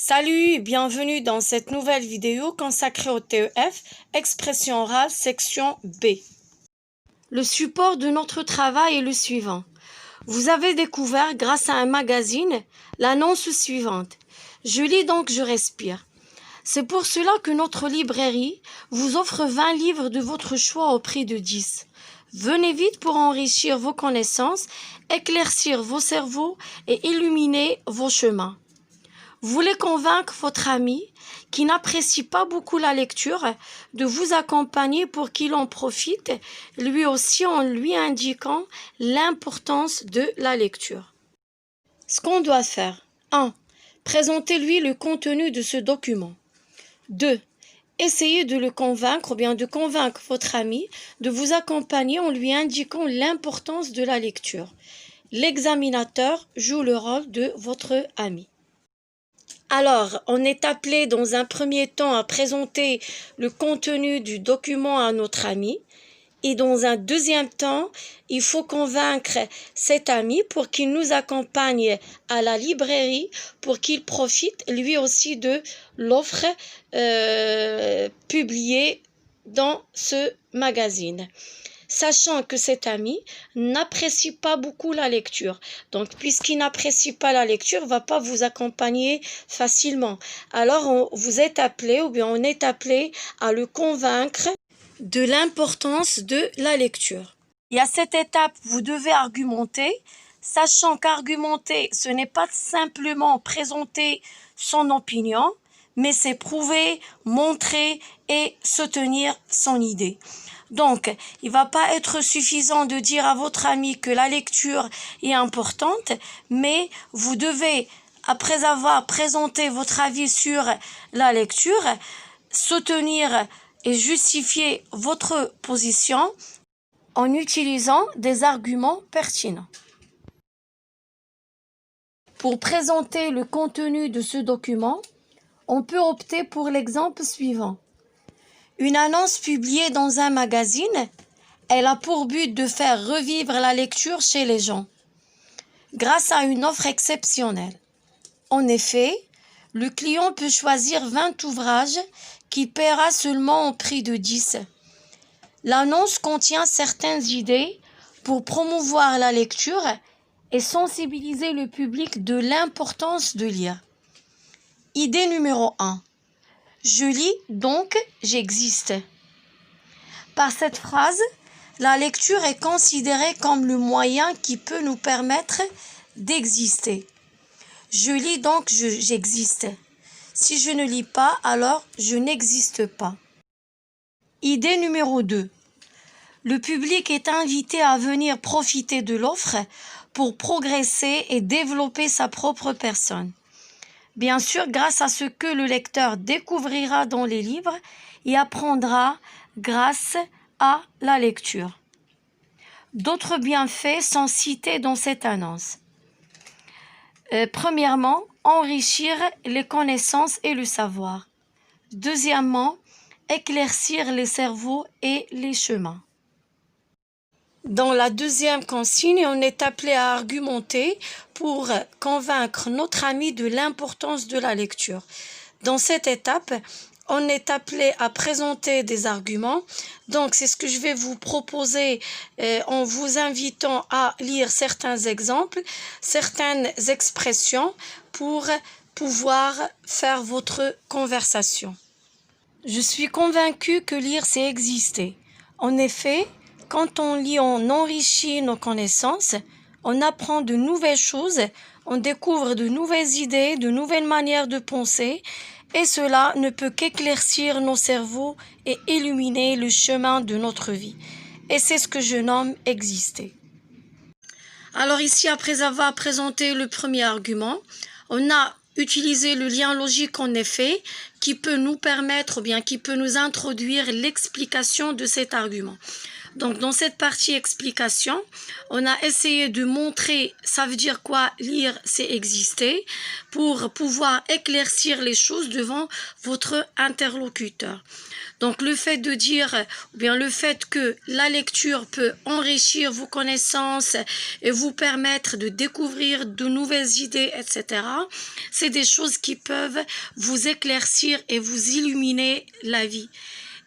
Salut, bienvenue dans cette nouvelle vidéo consacrée au TEF, expression orale, section B. Le support de notre travail est le suivant. Vous avez découvert, grâce à un magazine, l'annonce suivante. Je lis donc, je respire. C'est pour cela que notre librairie vous offre 20 livres de votre choix au prix de 10. Venez vite pour enrichir vos connaissances, éclaircir vos cerveaux et illuminer vos chemins. Vous voulez convaincre votre ami, qui n'apprécie pas beaucoup la lecture, de vous accompagner pour qu'il en profite, lui aussi en lui indiquant l'importance de la lecture. Ce qu'on doit faire. 1. Présentez-lui le contenu de ce document. 2. Essayez de le convaincre ou bien de convaincre votre ami de vous accompagner en lui indiquant l'importance de la lecture. L'examinateur joue le rôle de votre ami. Alors, on est appelé dans un premier temps à présenter le contenu du document à notre ami et dans un deuxième temps, il faut convaincre cet ami pour qu'il nous accompagne à la librairie pour qu'il profite lui aussi de l'offre publiée dans ce magazine. Sachant que cet ami n'apprécie pas beaucoup la lecture. Donc, puisqu'il n'apprécie pas la lecture, il ne va pas vous accompagner facilement. Alors, vous êtes appelé, ou bien on est appelé à le convaincre de l'importance de la lecture. Et à cette étape, vous devez argumenter, sachant qu'argumenter, ce n'est pas simplement présenter son opinion, mais c'est prouver, montrer et soutenir son idée. Donc, il ne va pas être suffisant de dire à votre ami que la lecture est importante, mais vous devez, après avoir présenté votre avis sur la lecture, soutenir et justifier votre position en utilisant des arguments pertinents. Pour présenter le contenu de ce document, on peut opter pour l'exemple suivant. Une annonce publiée dans un magazine, elle a pour but de faire revivre la lecture chez les gens, grâce à une offre exceptionnelle. En effet, le client peut choisir 20 ouvrages qu'il paiera seulement au prix de 10. L'annonce contient certaines idées pour promouvoir la lecture et sensibiliser le public de l'importance de lire. Idée numéro 1. Je lis, donc j'existe. Par cette phrase, la lecture est considérée comme le moyen qui peut nous permettre d'exister. Je lis, donc j'existe. Si je ne lis pas, alors je n'existe pas. Idée numéro 2. Le public est invité à venir profiter de l'offre pour progresser et développer sa propre personne. Bien sûr, grâce à ce que le lecteur découvrira dans les livres et apprendra grâce à la lecture. D'autres bienfaits sont cités dans cette annonce. Premièrement, enrichir les connaissances et le savoir. Deuxièmement, éclaircir les cerveaux et les chemins. Dans la deuxième consigne, on est appelé à argumenter pour convaincre notre ami de l'importance de la lecture. Dans cette étape, on est appelé à présenter des arguments. Donc, c'est ce que je vais vous proposer en vous invitant à lire certains exemples, certaines expressions pour pouvoir faire votre conversation. Je suis convaincue que lire, c'est exister. En effet, quand on lit, on enrichit nos connaissances, on apprend de nouvelles choses, on découvre de nouvelles idées, de nouvelles manières de penser, et cela ne peut qu'éclaircir nos cerveaux et illuminer le chemin de notre vie. Et c'est ce que je nomme exister. Alors ici, après avoir présenté le premier argument, on a utilisé le lien logique en effet, qui peut nous permettre, ou bien qui peut nous introduire l'explication de cet argument. Donc, dans cette partie explication, on a essayé de montrer, ça veut dire quoi, lire, c'est exister, pour pouvoir éclaircir les choses devant votre interlocuteur. Donc, le fait de dire, ou bien le fait que la lecture peut enrichir vos connaissances et vous permettre de découvrir de nouvelles idées, etc., c'est des choses qui peuvent vous éclaircir et vous illuminer la vie.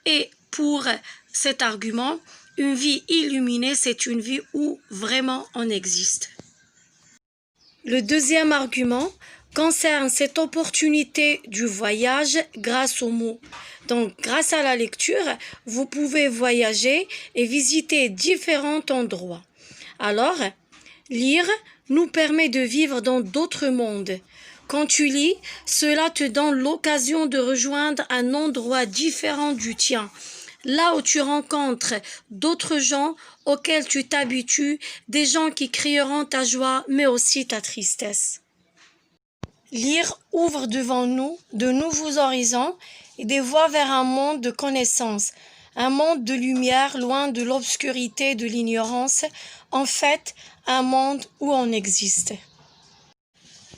Et pour cet argument, une vie illuminée, c'est une vie où vraiment on existe. Le deuxième argument concerne cette opportunité du voyage grâce aux mots. Donc, grâce à la lecture, vous pouvez voyager et visiter différents endroits. Alors, lire nous permet de vivre dans d'autres mondes. Quand tu lis, cela te donne l'occasion de rejoindre un endroit différent du tien. Là où tu rencontres d'autres gens auxquels tu t'habitues, des gens qui crieront ta joie, mais aussi ta tristesse. Lire ouvre devant nous de nouveaux horizons et des voies vers un monde de connaissances, un monde de lumière loin de l'obscurité de l'ignorance, en fait, un monde où on existe.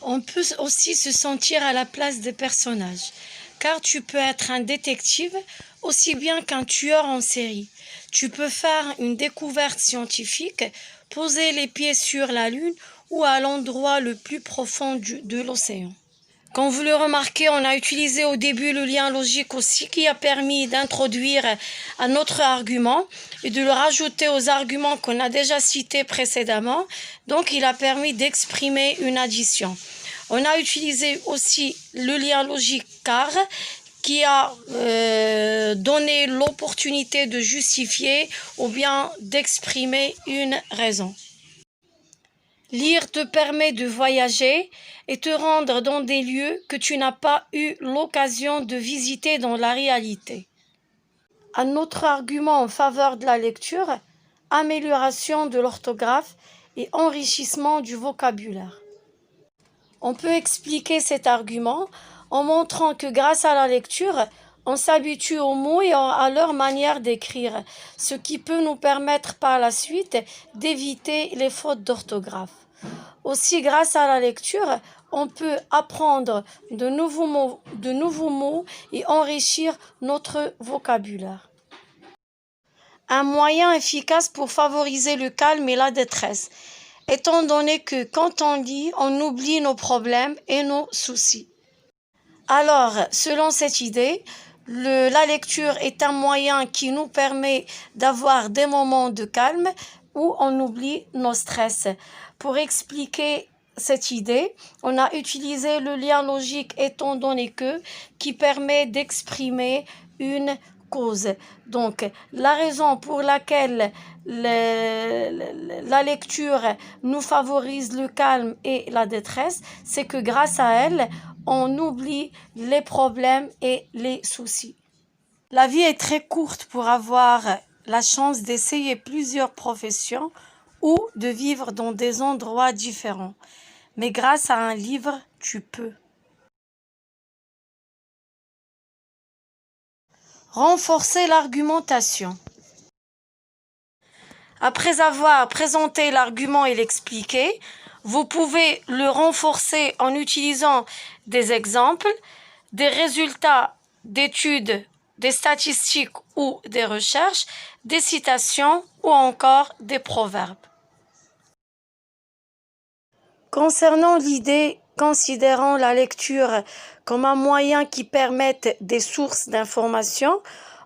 On peut aussi se sentir à la place des personnages, car tu peux être un détective aussi bien qu'un tueur en série. Tu peux faire une découverte scientifique, poser les pieds sur la Lune ou à l'endroit le plus profond de l'océan. Comme vous le remarquez, on a utilisé au début le lien logique aussi qui a permis d'introduire un autre argument et de le rajouter aux arguments qu'on a déjà cités précédemment. Donc, il a permis d'exprimer une addition. On a utilisé aussi le lien logique car qui a donné l'opportunité de justifier ou bien d'exprimer une raison. Lire te permet de voyager et te rendre dans des lieux que tu n'as pas eu l'occasion de visiter dans la réalité. Un autre argument en faveur de la lecture, amélioration de l'orthographe et enrichissement du vocabulaire. On peut expliquer cet argument en montrant que grâce à la lecture, on s'habitue aux mots et à leur manière d'écrire, ce qui peut nous permettre par la suite d'éviter les fautes d'orthographe. Aussi, grâce à la lecture, on peut apprendre de nouveaux mots et enrichir notre vocabulaire. Un moyen efficace pour favoriser le calme et la détresse, étant donné que quand on lit, on oublie nos problèmes et nos soucis. Alors, selon cette idée, la lecture est un moyen qui nous permet d'avoir des moments de calme où on oublie nos stress. Pour expliquer cette idée, on a utilisé le lien logique étant donné que qui permet d'exprimer une cause. Donc, la raison pour laquelle la lecture nous favorise le calme et la détresse, c'est que grâce à elle, on oublie les problèmes et les soucis. La vie est très courte pour avoir la chance d'essayer plusieurs professions ou de vivre dans des endroits différents. Mais grâce à un livre, tu peux. Renforcer l'argumentation. Après avoir présenté l'argument et l'expliqué, vous pouvez le renforcer en utilisant des exemples, des résultats d'études, des statistiques ou des recherches, des citations ou encore des proverbes. Concernant l'idée considérant la lecture comme un moyen qui permette des sources d'information,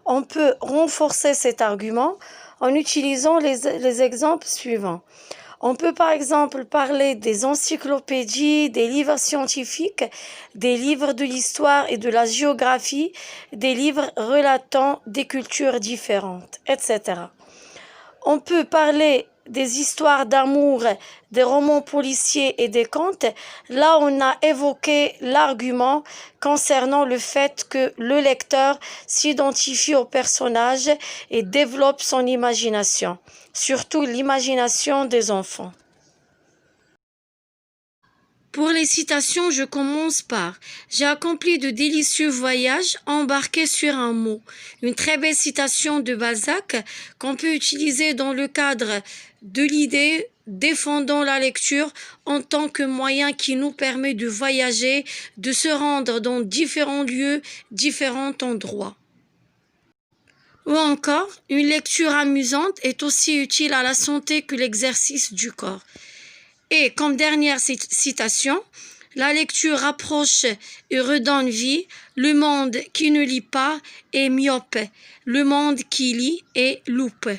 on peut renforcer cet argument en utilisant les exemples suivants. On peut par exemple parler des encyclopédies, des livres scientifiques, des livres de l'histoire et de la géographie, des livres relatant des cultures différentes, etc. On peut parler des histoires d'amour, des romans policiers et des contes. Là, on a évoqué l'argument concernant le fait que le lecteur s'identifie au personnage et développe son imagination, surtout l'imagination des enfants. Pour les citations, je commence par « J'ai accompli de délicieux voyages embarqués sur un mot ». Une très belle citation de Balzac qu'on peut utiliser dans le cadre de l'idée défendant la lecture en tant que moyen qui nous permet de voyager, de se rendre dans différents lieux, différents endroits. Ou encore, une lecture amusante est aussi utile à la santé que l'exercice du corps. Et comme dernière citation, la lecture rapproche et redonne vie. Le monde qui ne lit pas est myope. Le monde qui lit est loupe.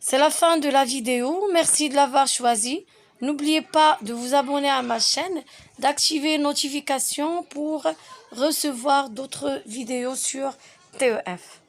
C'est la fin de la vidéo. Merci de l'avoir choisi. N'oubliez pas de vous abonner à ma chaîne, d'activer les notifications pour recevoir d'autres vidéos sur TEF.